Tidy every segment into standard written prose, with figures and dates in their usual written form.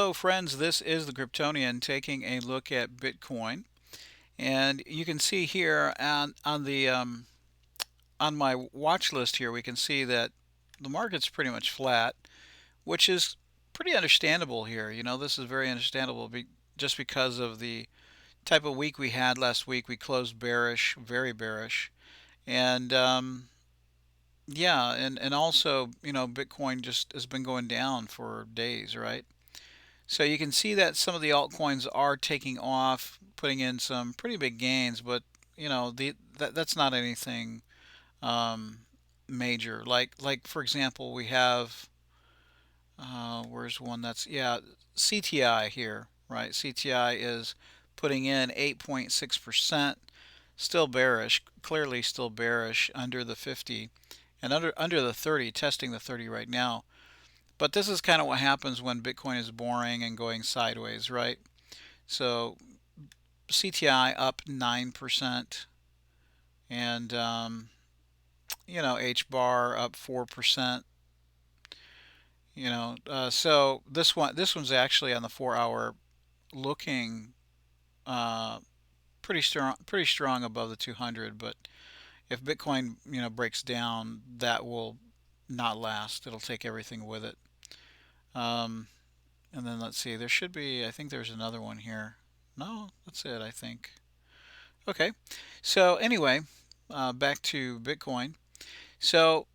Hello friends, this is the Cryptonian taking a look at Bitcoin, and you can see here on my watch list here we can see that the market's pretty much flat, which is pretty understandable here. This is very understandable just because of the type of week we had last week. We closed bearish, very bearish, and yeah, and also Bitcoin just has been going down for days, right? So you can see that some of the altcoins are taking off, putting in some pretty big gains, but that's not anything um, major. Like for example, we have where's one that's CTI here, right? CTI is putting in 8.6%, still bearish, clearly still bearish under the 50 and under the 30, testing the 30 right now. But this is kind of what happens when Bitcoin is boring and going sideways, right? So CTI up 9%, and H bar up 4%. So this one's actually on the 4 hour looking uh, pretty strong above the 200. But if Bitcoin breaks down, that will not last. It'll take everything with it. Um, and then let's see. There should be. I think there's another one here. No, that's it. I think. Okay. So anyway, back to Bitcoin. So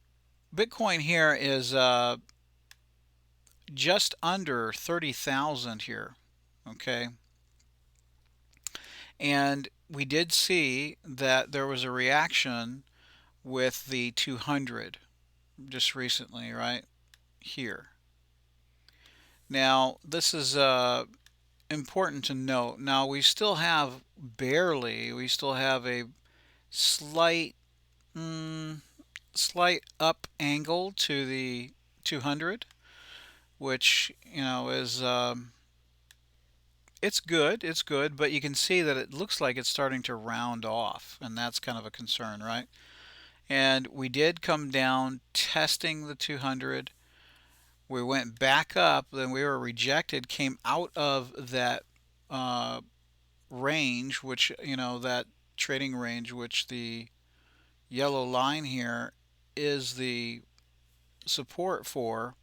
Bitcoin here is just under 30,000 here. Okay. And we did see that there was a reaction with the 200 just recently, right here. Now, this is important to note. Now, we still have we still have a slight slight up angle to the 200, which is it's good, but you can see that it looks like it's starting to round off, and that's kind of a concern, right? And we did come down testing the 200. We went back up, then we were rejected, came out of that uh, range, which that trading range, which the yellow line here is the support for,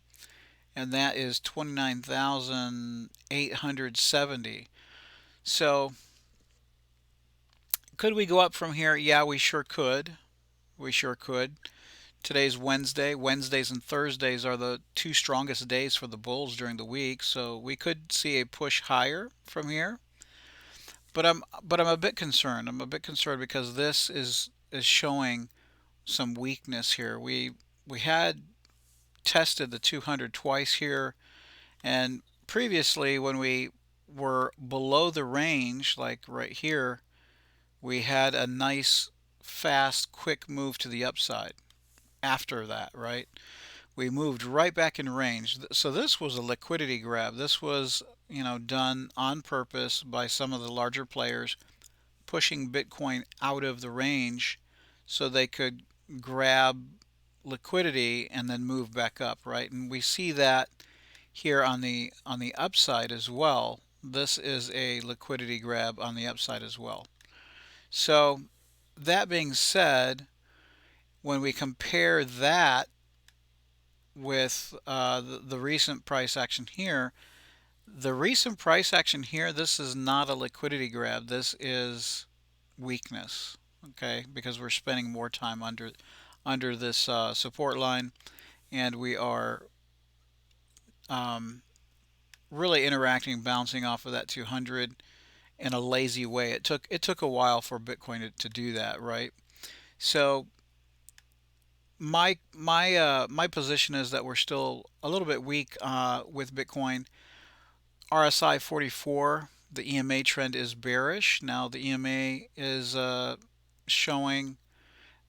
and that is 29,870. So could we go up from here? Yeah, we sure could. We sure could. Today's Wednesday. Wednesdays and Thursdays are the two strongest days for the bulls during the week, so we could see a push higher from here. But I'm a bit concerned. I'm a bit concerned because this is showing some weakness here. We had tested the 200 twice here, and previously when we were below the range, like right here, we had a nice fast quick move to the upside after that, right? We moved right back in range. So this was a liquidity grab. This was done on purpose by some of the larger players, pushing Bitcoin out of the range so they could grab liquidity and then move back up, right? And we see that here on the upside as well. This is a liquidity grab on the upside as well. So that being said, when we compare that with the recent price action here, this is not a liquidity grab. This is weakness, okay? Because we're spending more time under this support line, and we are um, really interacting, bouncing off of that 200 in a lazy way. It took a while for Bitcoin to do that, right? So my position is that we're still a little bit weak with Bitcoin. RSI 44, the EMA trend is bearish. Now the EMA is showing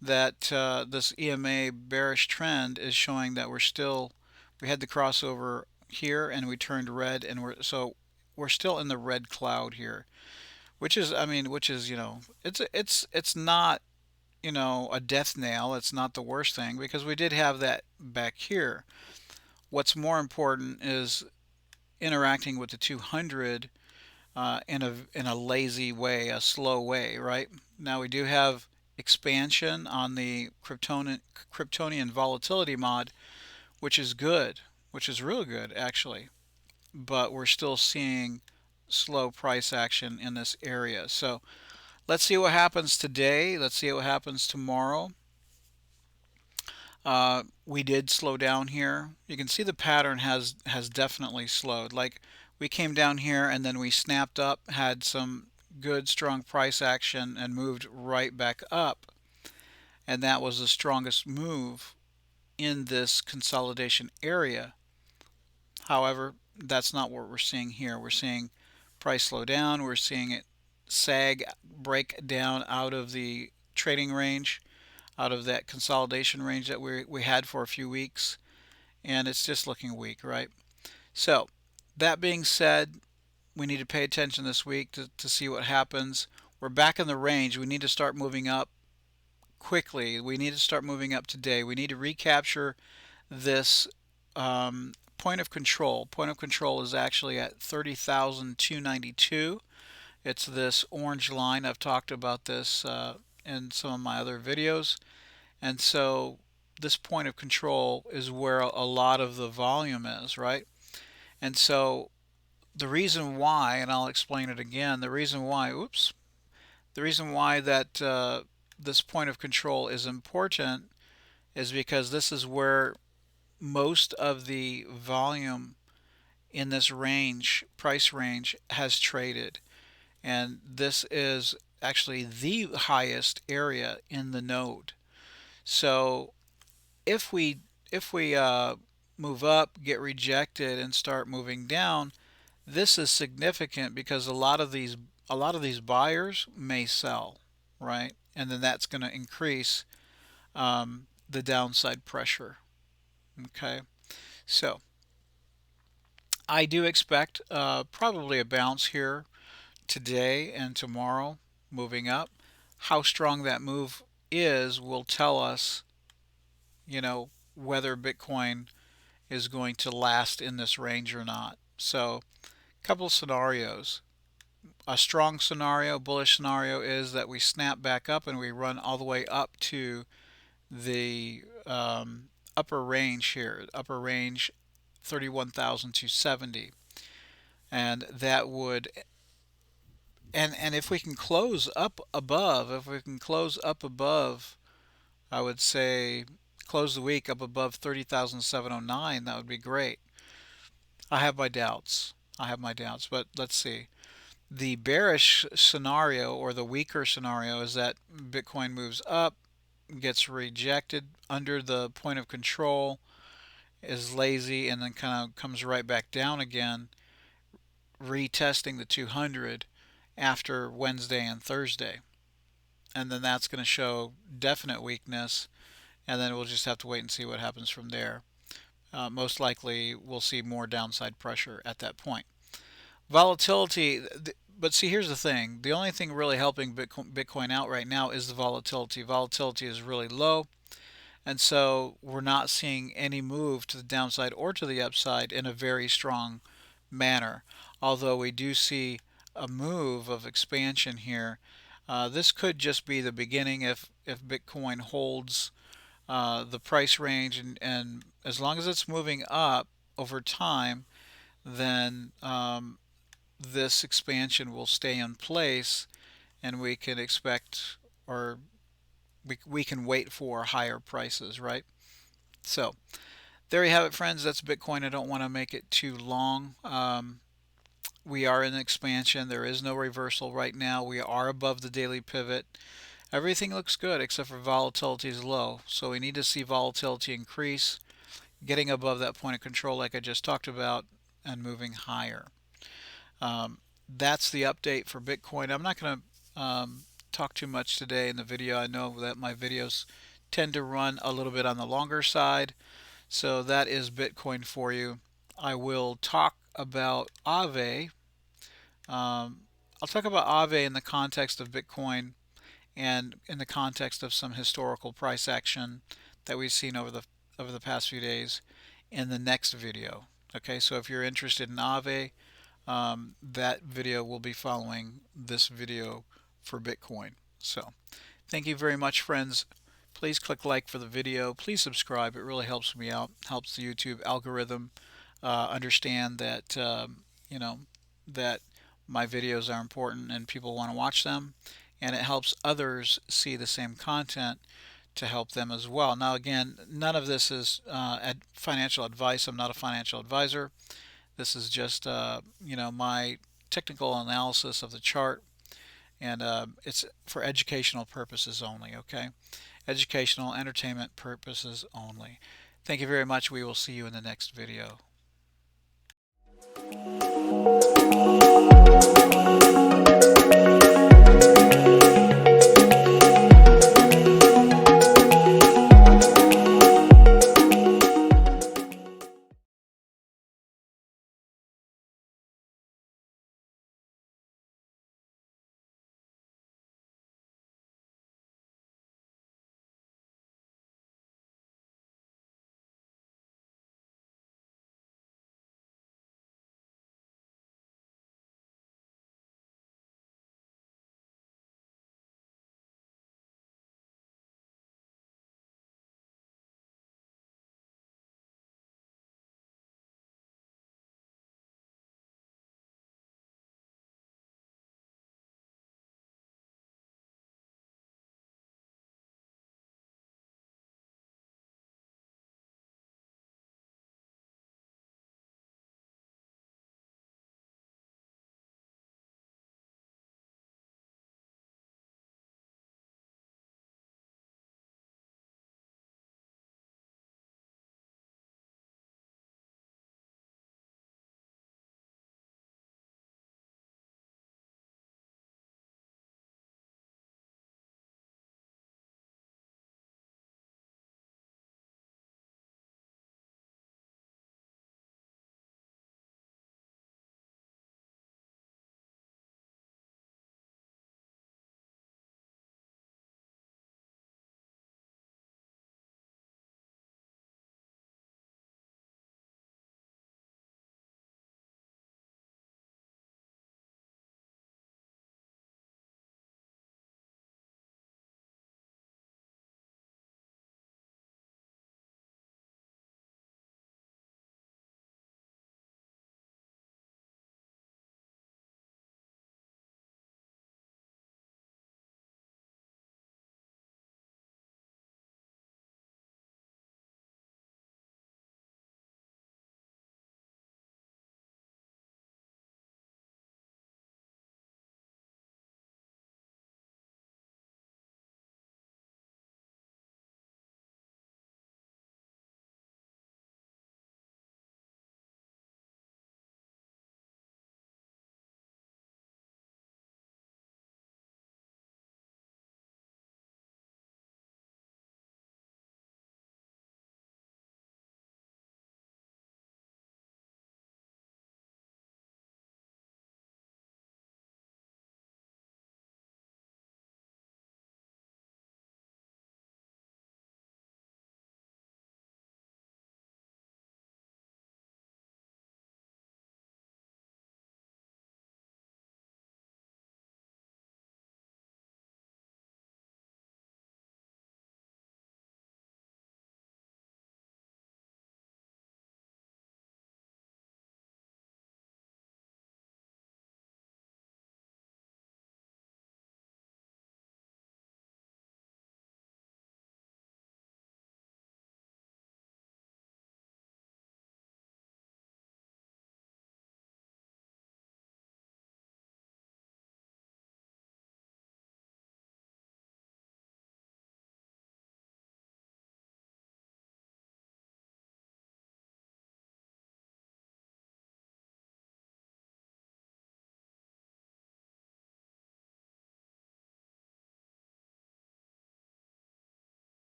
that this EMA bearish trend is showing that we had the crossover here and we turned red, and we're still in the red cloud here, which is it's not a death nail. It's not the worst thing because we did have that back here. What's more important is interacting with the 200 in a lazy way, a slow way, right? Now we do have expansion on the Cryptonian volatility mod, which is good, which is real good actually, but we're still seeing slow price action in this area. So let's see what happens today. Let's see what happens tomorrow. We did slow down here. You can see the pattern has definitely slowed. Like we came down here and then we snapped up, had some good strong price action and moved right back up. And that was the strongest move in this consolidation area. However, that's not what we're seeing here. We're seeing price slow down. We're seeing it sag, break down out of the trading range, out of that consolidation range that we had for a few weeks, and it's just looking weak, right? So that being said, we need to pay attention this week to see what happens. We're back in the range. We need to start moving up quickly. We need to start moving up today. We need to recapture this point of control. Point of control is actually at 30,292. It's this orange line. I've talked about this in some of my other videos. And so this point of control is where a lot of the volume is, right? And so the reason why, and I'll explain it again, the reason why, the reason why that this point of control is important is because this is where most of the volume in this range, price range, has traded. And this is actually the highest area in the node. So if we move up, get rejected, and start moving down, this is significant because a lot of these buyers may sell, right? And then that's going to increase the downside pressure. Okay, so I do expect probably a bounce here today and tomorrow, moving up. How strong that move is will tell us, whether Bitcoin is going to last in this range or not. So, a couple of scenarios. A strong scenario, bullish scenario, is that we snap back up and we run all the way up to the upper range here, upper range 31,270, and that would and if we can close up above, I would say close the week up above 30,709, that would be great. I have my doubts. But let's see. The bearish scenario or the weaker scenario is that Bitcoin moves up, gets rejected under the point of control, is lazy, and then kind of comes right back down again, retesting the 200 after Wednesday and Thursday. And then that's going to show definite weakness, and then we'll just have to wait and see what happens from there. Most likely we'll see more downside pressure at that point. Volatility, but see, here's the thing. The only thing really helping Bitcoin out right now is the volatility. Volatility is really low, and so we're not seeing any move to the downside or to the upside in a very strong manner. Although we do see a move of expansion here. This could just be the beginning if Bitcoin holds the price range, and as long as it's moving up over time, then this expansion will stay in place, and we can expect, or we can wait for higher prices, right? So there you have it, friends. That's Bitcoin. I don't want to make it too long. We are in expansion. There is no reversal right now. We are above the daily pivot. Everything looks good except for volatility is low. So we need to see volatility increase, getting above that point of control like I just talked about, and moving higher. That's the update for Bitcoin. I'm not going to talk too much today in the video. I know that my videos tend to run a little bit on the longer side. So that is Bitcoin for you. I will talk about Aave. I'll talk about Aave in the context of Bitcoin and in the context of some historical price action that we've seen over the past few days in the next video. Okay, so if you're interested in Aave, that video will be following this video for Bitcoin. So thank you very much, friends. Please click like for the video. Please subscribe. It really helps me out, helps the YouTube algorithm understand that you know that my videos are important and people want to watch them, and it helps others see the same content to help them as well. Now, again, none of this is financial advice. I'm not a financial advisor. This is just my technical analysis of the chart, and it's for educational purposes only. Okay, educational, entertainment purposes only. Thank you very much. We will see you in the next video.